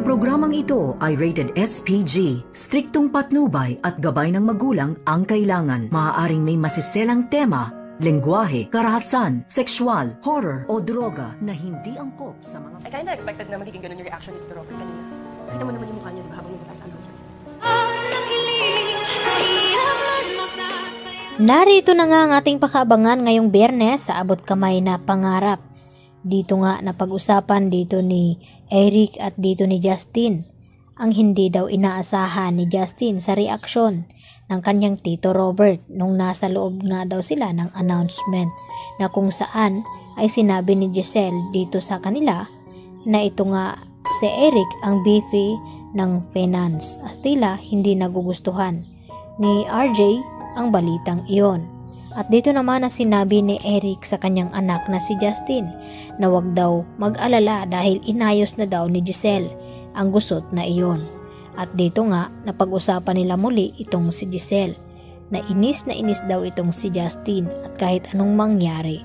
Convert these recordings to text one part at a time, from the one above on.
Ang programang ito ay rated SPG. Striktong patnubay at gabay ng magulang ang kailangan. Maaaring may masiselang tema, lengguwahe, karahasan, sexual, horror o droga na hindi angkop sa mga... I kinda expected na magiging ganun yung reaction ni Robert kanina. Kita mo naman yung mukha niya, diba, habang nagpunta sa announcement. Narito na nga ang ating pakaabangan ngayong Biyernes sa Abot Kamay na Pangarap. Dito nga napag-usapan dito ni Eric at dito ni Justin ang hindi daw inaasahan ni Justin sa reaksyon ng kanyang tito Robert nung nasa loob nga daw sila ng announcement na kung saan ay sinabi ni Giselle dito sa kanila na ito nga si Eric ang VP ng finance at tila hindi nagugustuhan ni RJ ang balitang iyon. At dito naman na sinabi ni Eric sa kanyang anak na si Justin na wag daw mag-alala dahil inayos na daw ni Giselle ang gusot na iyon. At dito nga napag-usapan nila muli itong si Giselle na inis daw itong si Justin at kahit anong mangyari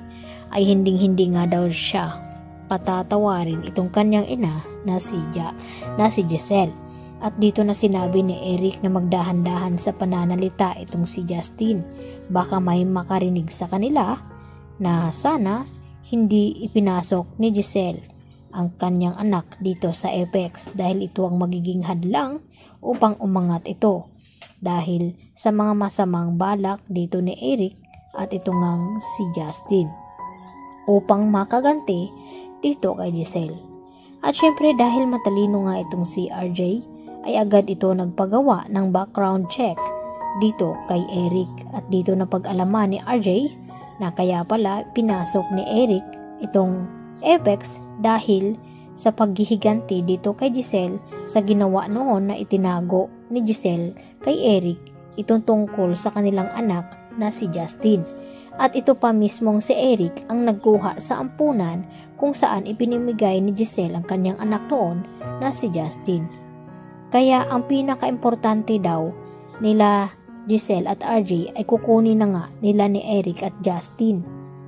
ay hindi nga daw siya patatawarin itong kanyang ina na si Giselle. At dito na sinabi ni Eric na magdahan-dahan sa pananalita itong si Justin. Baka may makarinig sa kanila na sana hindi ipinasok ni Giselle ang kanyang anak dito sa Apex dahil ito ang magiging hadlang upang umangat ito dahil sa mga masamang balak dito ni Eric at ito ngang si Justin upang makaganti dito kay Giselle. At syempre dahil matalino nga itong si RJ ay agad ito nagpagawa ng background check dito kay Eric at dito na pag-alaman ni RJ na kaya pala pinasok ni Eric itong Apex dahil sa paghihiganti dito kay Giselle sa ginawa noon na itinago ni Giselle kay Eric itong tungkol sa kanilang anak na si Justin. At ito pa mismong si Eric ang nagkuha sa ampunan kung saan ipinimigay ni Giselle ang kanyang anak noon na si Justin. Kaya ang pinaka-importante daw nila Giselle at RJ ay kukunin na nga nila ni Eric at Justin.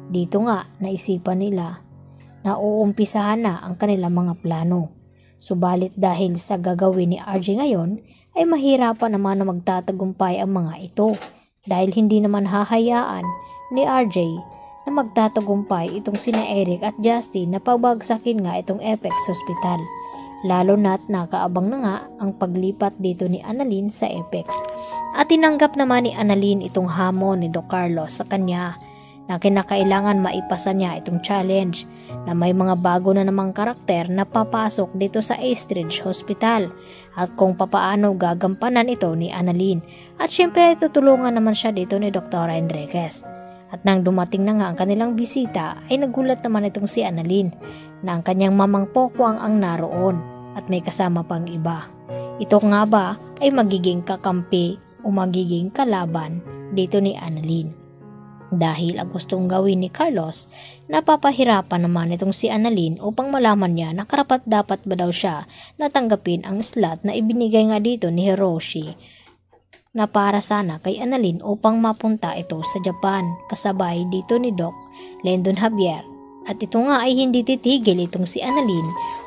Dito nga naisipan nila na uumpisahan na ang kanilang mga plano. Subalit dahil sa gagawin ni RJ ngayon ay mahirapan naman na magtatagumpay ang mga ito dahil hindi naman hahayaan ni RJ na magtatagumpay itong sina Eric at Justin na pabagsakin nga itong Apex Hospital. Lalo na't nakaabang na nga ang paglipat dito ni Annalyn sa Apex. At tinanggap naman ni Annalyn itong hamon ni Doc Carlos sa kanya na kinakailangan maipasa niya itong challenge na may mga bago na namang karakter na papasok dito sa Eastridge Hospital at kung papaano gagampanan ito ni Annalyn. At syempre tutulungan naman siya dito ni Dr. Enriquez. At nang dumating na nga ang kanilang bisita ay nagulat naman itong si Annalyn na ang kanyang mamang Pokwang ang naroon at may kasama pang iba. Ito nga ba ay magiging kakampi o magiging kalaban dito ni Annalyn? Dahil ang gustong gawin ni Carlos, napapahirapan naman itong si Annalyn upang malaman niya na karapat dapat ba daw siya natanggapin ang slot na ibinigay nga dito ni Hiroshi na para sana kay Annalyn upang mapunta ito sa Japan kasabay dito ni Doc Lendon Javier. At ito nga ay hindi titigil itong si Annalyn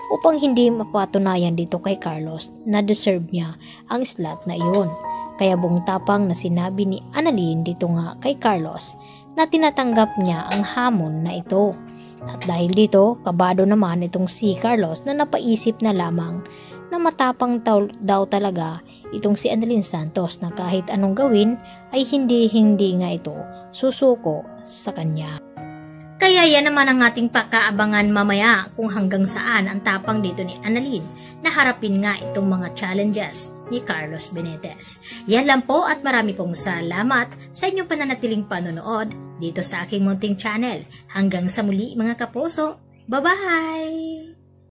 upang hindi mapatunayan dito kay Carlos na deserve niya ang slot na iyon. Kaya buong tapang na sinabi ni Annalyn dito nga kay Carlos na tinatanggap niya ang hamon na ito. At dahil dito, kabado naman itong si Carlos na napaisip na lamang na matapang daw talaga itong si Annalyn Santos na kahit anong gawin ay hindi nga ito susuko sa kanya. Kaya yan naman ang ating pakaabangan mamaya kung hanggang saan ang tapang dito ni Annalyn na harapin nga itong mga challenges ni Carlos Benitez. Yan lang po at marami pong salamat sa inyong pananatiling panonood dito sa aking munting channel. Hanggang sa muli mga kapuso, bye-bye!